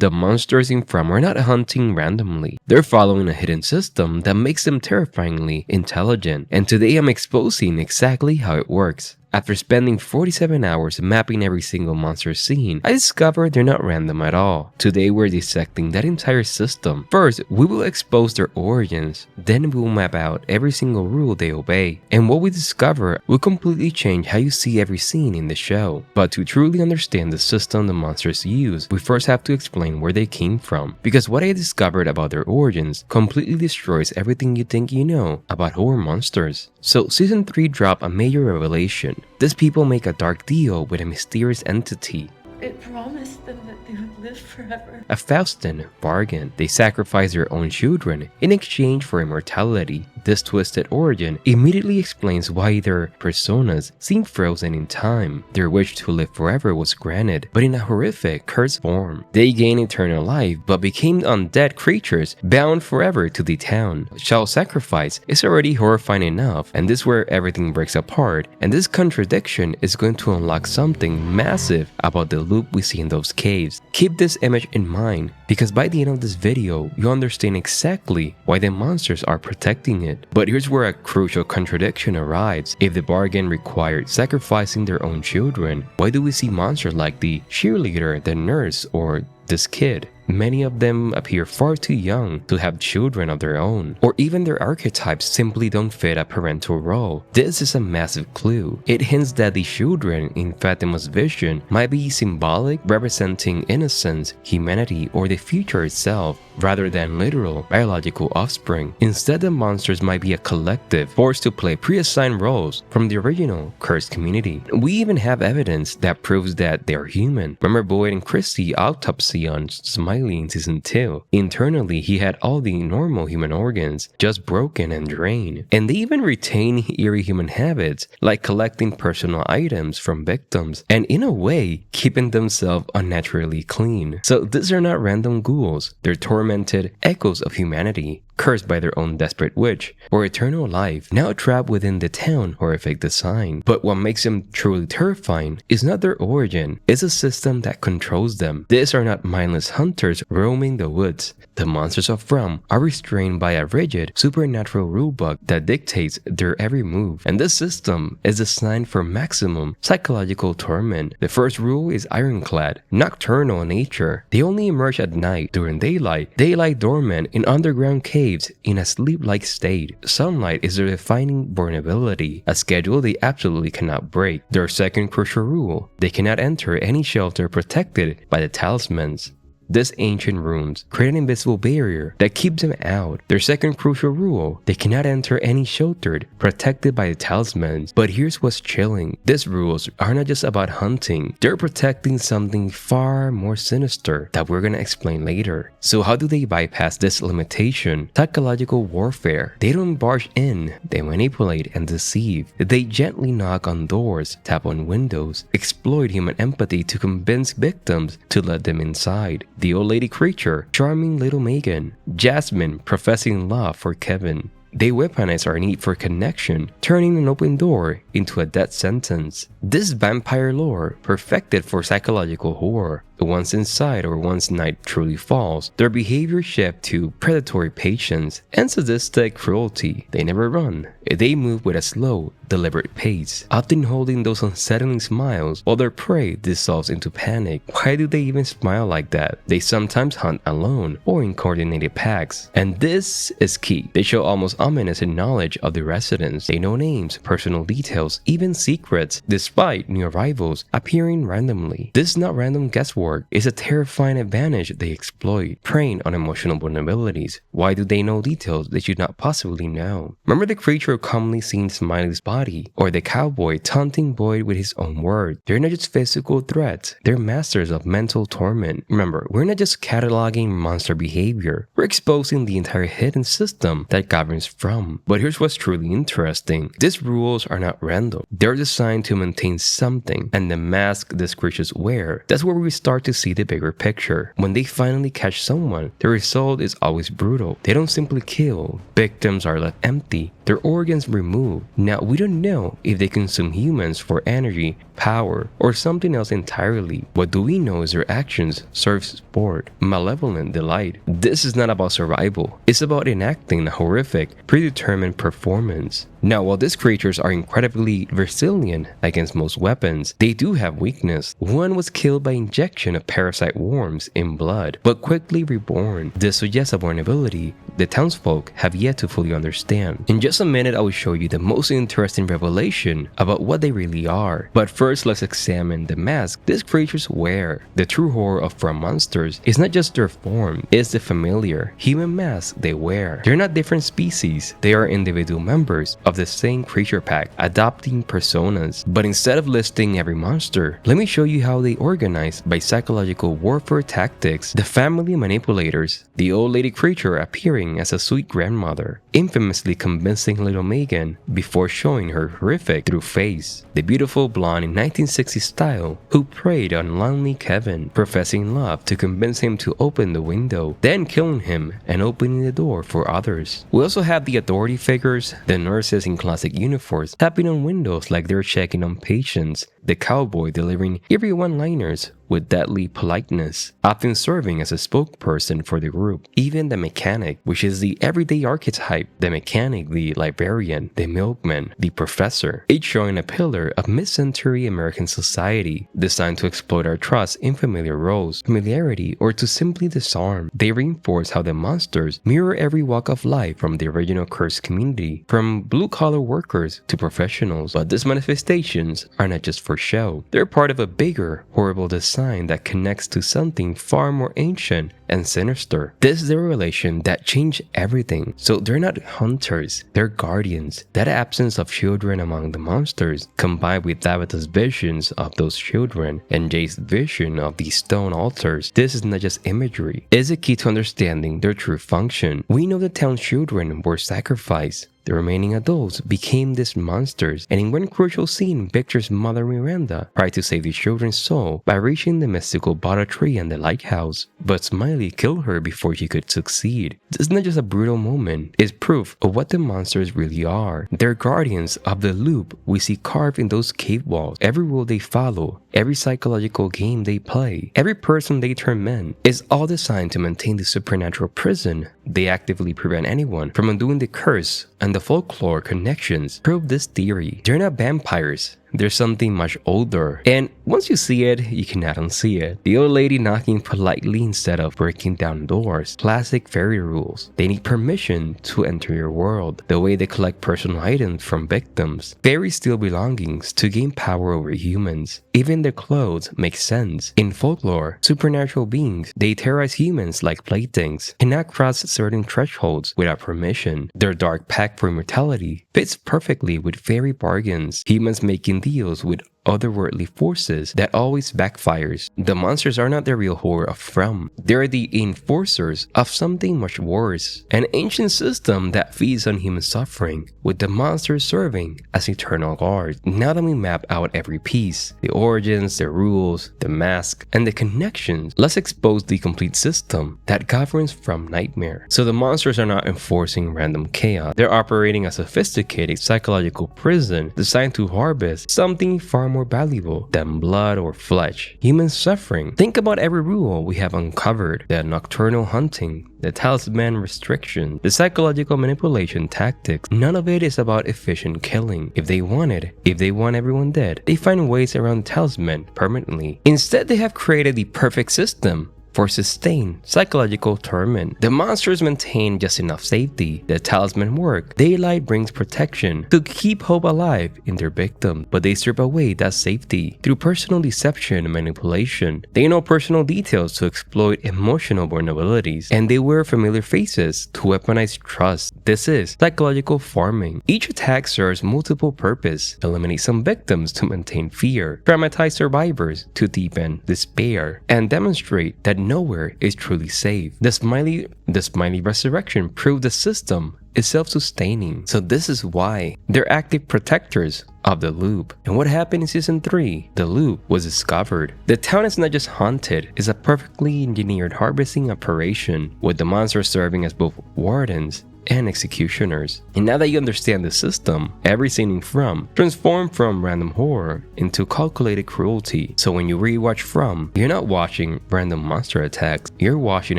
The monsters in From are not hunting randomly. They're following a hidden system that makes them terrifyingly intelligent, and today I'm exposing exactly how it works. After spending 47 hours mapping every single monster scene, I discovered they're not random at all. Today we're dissecting that entire system. First, we will expose their origins, then we will map out every single rule they obey. And what we discover will completely change how you see every scene in the show. But to truly understand the system the monsters use, we first have to explain where they came from. Because what I discovered about their origins completely destroys everything you think you know about horror monsters. So Season 3 dropped a major revelation. These people make a dark deal with a mysterious entity. It promised them that they would live forever. A Faustian bargain. They sacrifice their own children in exchange for immortality. This twisted origin immediately explains why their personas seem frozen in time. Their wish to live forever was granted, but in a horrific, cursed form. They gained eternal life, but became undead creatures bound forever to the town. Child sacrifice is already horrifying enough, and this is where everything breaks apart, and this contradiction is going to unlock something massive about the loop we see in those caves. Keep this image in mind, because by the end of this video, you understand exactly why the monsters are protecting it. But here's where a crucial contradiction arrives. If the bargain required sacrificing their own children, why do we see monsters like the cheerleader, the nurse, or this kid? Many of them appear far too young to have children of their own, or even their archetypes simply don't fit a parental role. This is a massive clue. It hints that the children in Fatima's vision might be symbolic, representing innocence, humanity, or the future itself, rather than literal biological offspring. Instead, the monsters might be a collective forced to play pre-assigned roles from the original cursed community. We even have evidence that proves that they are human. Remember Boyd and Christy Autopsy on Smiley in Season 2. Internally, he had all the normal human organs, just broken and drained. And they even retain eerie human habits, like collecting personal items from victims, and in a way, keeping themselves unnaturally clean. So these are not random ghouls, they're tormented echoes of humanity, cursed by their own desperate wish for eternal life, now trapped within the town horrific design. But what makes them truly terrifying is not their origin, it's a system that controls them. These are not mindless hunters roaming the woods. The monsters of From are restrained by a rigid, supernatural rulebook that dictates their every move. And this system is designed for maximum psychological torment. The first rule is ironclad, nocturnal in nature. They only emerge at night. During daylight, they lie dormant in underground caves in a sleep-like state. Sunlight is their defining vulnerability, a schedule they absolutely cannot break. Their second crucial rule: they cannot enter any shelter protected by the talismans. These ancient runes create an invisible barrier that keeps them out. Their second crucial rule: they cannot enter any sheltered, protected by the talismans. But here's what's chilling. These rules are not just about hunting. They're protecting something far more sinister that we're gonna explain later. So how do they bypass this limitation? Psychological warfare. They don't barge in. They manipulate and deceive. They gently knock on doors, tap on windows, exploit human empathy to convince victims to let them inside. The old lady creature, charming little Megan. Jasmine, professing love for Kevin. They weaponize our need for connection, turning an open door into a death sentence. This vampire lore, perfected for psychological horror. Once inside or once night truly falls, their behavior shifts to predatory patience and sadistic cruelty. They never run. They move with a slow, deliberate pace, often holding those unsettling smiles while their prey dissolves into panic. Why do they even smile like that? They sometimes hunt alone or in coordinated packs. And this is key. They show almost ominous knowledge of the residents. They know names, personal details, even secrets, despite new arrivals appearing randomly. This is not random guesswork. It's a terrifying advantage they exploit, preying on emotional vulnerabilities. Why do they know details they should not possibly know? Remember the creature commonly seen in Smiley's body, or the cowboy taunting Boyd with his own word. They're not just physical threats, they're masters of mental torment. Remember, we're not just cataloging monster behavior, we're exposing the entire hidden system that governs from. But here's what's truly interesting. These rules are not random. They're designed to maintain something, and the mask these creatures wear, that's where we start to see the bigger picture. When they finally catch someone, the result is always brutal. They don't simply kill. Victims are left empty, their organs removed. Now, we don't know if they consume humans for energy, power, or something else entirely. What do we know is their actions serve sport, malevolent delight. This is not about survival. It's about enacting a horrific, predetermined performance. Now, while these creatures are incredibly resilient against most weapons, they do have weakness. One was killed by injection of parasite worms in blood, but quickly reborn. This suggests a vulnerability the townsfolk have yet to fully understand. In just a minute, I will show you the most interesting revelation about what they really are. But first, let's examine the mask these creatures wear. The true horror of from monsters is not just their form, it's the familiar human mask they wear. They're not different species, they are individual members of the same creature pack, adopting personas. But instead of listing every monster, let me show you how they organize by psychological warfare tactics. The family manipulators, the old lady creature appearing as a sweet grandmother, infamously convincing little Megan before showing her horrific true face. The beautiful blonde in 1960s style who preyed on lonely Kevin, professing love to convince him to open the window, then killing him and opening the door for others. We also have the authority figures, the nurses in classic uniforms tapping on windows like they're checking on patients, the cowboy delivering eerie one-liners with deadly politeness, often serving as a spokesperson for the group. Even the mechanic, which is the everyday archetype, the mechanic, the librarian, the milkman, the professor, each showing a pillar of mid-century American society, designed to exploit our trust in familiar roles, familiarity, or to simply disarm. They reinforce how the monsters mirror every walk of life from the original cursed community, from blue-collar workers to professionals. But these manifestations are not just for show. They're part of a bigger, horrible design that connects to something far more ancient and sinister. This is a relation that changed everything. So they're not hunters, they're guardians. That absence of children among the monsters, combined with Tabitha's visions of those children and Jay's vision of these stone altars, this is not just imagery. It's a key to understanding their true function. We know the town's children were sacrificed. The remaining adults became these monsters, and in one crucial scene, Victor's mother Miranda tried to save the children's soul by reaching the mystical bottle tree and the lighthouse, but Smiley killed her before she could succeed. This is not just a brutal moment, it's proof of what the monsters really are. They're guardians of the loop we see carved in those cave walls. Every rule they follow, every psychological game they play, every person they torment is all designed to maintain the supernatural prison. They actively prevent anyone from undoing the curse, and the folklore connections prove this theory. They're not vampires. There's something much older, and once you see it, you cannot unsee it. The old lady knocking politely instead of breaking down doors. Classic fairy rules. They need permission to enter your world. The way they collect personal items from victims. Fairies steal belongings to gain power over humans. Even their clothes make sense. In folklore, supernatural beings, they terrorize humans like playthings, cannot cross certain thresholds without permission. Their dark pact for immortality fits perfectly with fairy bargains. Humans making deals with otherworldly forces that always backfires. The monsters are not the real horror of From. They're the enforcers of something much worse. An ancient system that feeds on human suffering, with the monsters serving as eternal guards. Now that we map out every piece, the origins, the rules, the mask, and the connections, let's expose the complete system that governs From Nightmare. So the monsters are not enforcing random chaos. They're operating a sophisticated psychological prison designed to harvest something far more valuable than blood or flesh. Human suffering. Think about every rule we have uncovered. The nocturnal hunting, the talisman restriction, the psychological manipulation tactics. None of it is about efficient killing. If they want everyone dead, they find ways around the talisman permanently. Instead, they have created the perfect system for sustained psychological torment. The monsters maintain just enough safety. The talisman work. Daylight brings protection to keep hope alive in their victim, but they strip away that safety through personal deception and manipulation. They know personal details to exploit emotional vulnerabilities, and they wear familiar faces to weaponize trust. This is psychological farming. Each attack serves multiple purposes: eliminate some victims to maintain fear, traumatize survivors to deepen despair, and demonstrate that nowhere is truly safe. The Smiley resurrection proved the system is self-sustaining. So this is why they're active protectors of the loop. And what happened in season 3? The loop was discovered. The town is not just haunted, it's a perfectly engineered harvesting operation, with the monsters serving as both wardens and executioners. And now that you understand the system, every scene in From transformed from random horror into calculated cruelty. So when you rewatch From, you're not watching random monster attacks, you're watching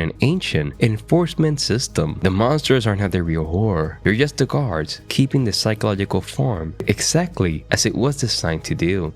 an ancient enforcement system. The monsters are not the real horror, they're just the guards keeping the psychological form exactly as it was designed to do.